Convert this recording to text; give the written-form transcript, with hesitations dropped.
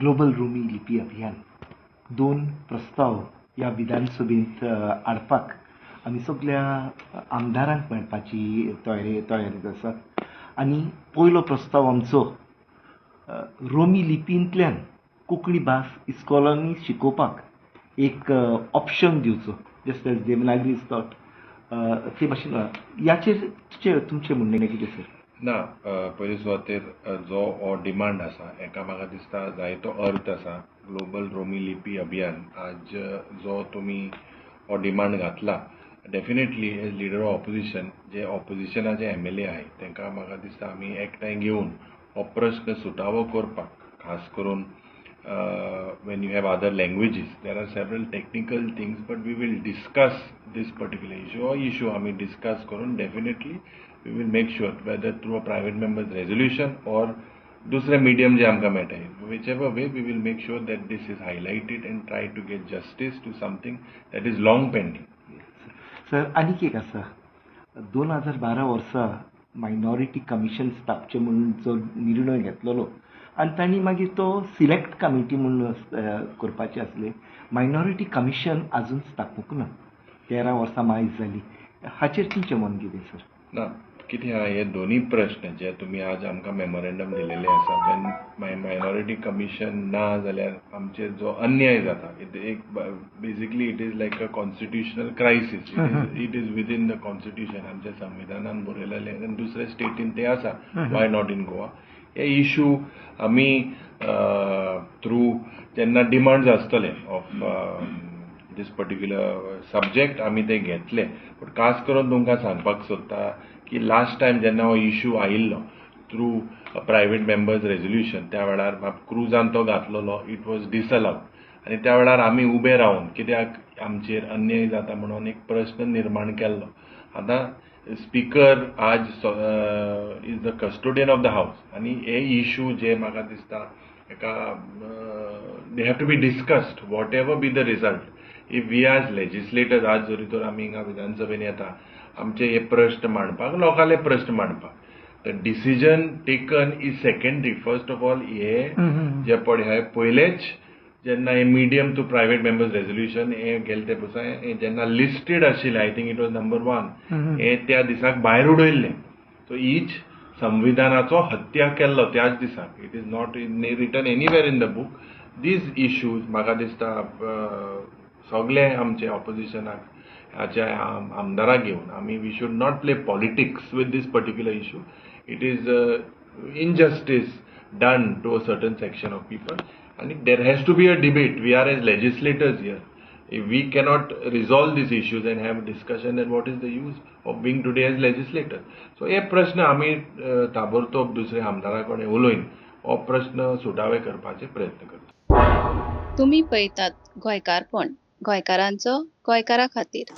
Global Romney लिपी अभियान 2 प्रस्ताव ह्या विधानसभेंत हाडपाक आमी सगळ्या आमदारांक मेळपाची तयारीत आसात आनी पयलो प्रस्ताव आमचो रोमी लिपींतल्यान कोंकणी भास इस्कॉलांनी शिकोवपाक एक ऑप्शन दिवचो जस्ट एज देवनागरी इज टॉट ते भाशेन याचेर तुमचें म्हणणें कितें सर? ना पयले सुवातेर जो हो डिमांड आसा हेका म्हाका दिसता जायतो अर्थ आसा. ग्लोबल रोमी लिपी अभियान आज जो तुमी हो डिमांड घातला definitely as leader of opposition जे ऑपोजिशनाचे MLA आहाय तांकां म्हाका दिसता आमी एकठांय घेवन हो प्रश्न सुटावो करपाक खास करून when you have other languages there are several technical things but we will discuss this particular issue आमी discuss करून definitely we will make sure whether through a private member's resolution or दुसरे मीडियम जे आमकां मेळटाय whichever way we will make sure that this is highlighted and try to get justice to something that is long pending. Sir आनीक एक आसा 2012 वर्सा minority commission स्थापचें म्हणून जो निर्णय घेतलेलो आनी तांणी मागीर तो सिलेक्ट कमिटी म्हणून करपाचें आसलें. मायनॉरिटी कमिशन आजून स्थापूंक ना, 13 वर्सां मायज जालीं. हाचेर तुमचें मन कितें सर? ना कितें आहा हे दोनूय प्रश्न जे तुमी आज आमकां मेमोरेंडम दिलेले आसा वेन मायनॉरिटी कमिशन ना जाल्यार आमचेर जो अन्याय जाता एक basically it is like a constitutional crisis. It is within the constitution आमच्या संविधानान बरयलेलें आनी दुसऱ्या स्टेटीन ते आसा वाय नॉट इन गोवा. हे इशू आमी थ्रू जेन्ना डिमांड्स आसतले ऑफ दीस पर्टिक्युलर सब्जेक्ट आमी ते घेतले. पूण खास करून तुमकां सांगपाक सोदता की लास्ट टायम जेन्ना हो इशू आयिल्लो थ्रू प्रायवेट मेंबर्स रेजोल्युशन त्या वेळार क्रुजान तो घातलेलो इट वॉज डिसअलाउड आनी त्या वेळार आमी उबे रावन कित्याक आमचेर अन्याय जाता म्हणून एक प्रश्न निर्माण केल्लो. आतां स्पीकर आज is the custodian of the house आनी हे इशू जे म्हाका दिसता हेका they have to be discussed whatever be the result. If we as legislators आज जरी तर आमी हिंगा विधानसभेन येता आमचे हे प्रश्न मांडपाक लोकांले प्रश्न मांडपाक the decision taken is secondary. First of all हे जे पळय हे पयलेच जेन्ना हे medium to private members resolution हे गेले ते पळय हे जेन्ना लिस्टेड आशिल्लें I think it was number 1 हे त्या दिसाक भायर उडयल्लें. सो हीच संविधानाचो हत्या केल्लो त्याच दिसाक. It is not written anywhere in the book. These issues म्हाका दिसता सगळे आमचे ऑपोजिशनाक हाच्या आमदाराक घेवन आमी we should not play politics with this particular issue. It is injustice done to a certain section of people and there has to be a debate. We are as legislators here. If we cannot resolve these issues and have a discussion, then what is the use of being today as legislators? So हे प्रश्न आम्ही ताबडतोब दुसरे आमदाराकडे उलोवन हो प्रश्न सुटावे करपाचे प्रयत्न करता. तुम्ही पळयतात गोंयकारपण, गोंयकारांचो गोंयकारा खातीर.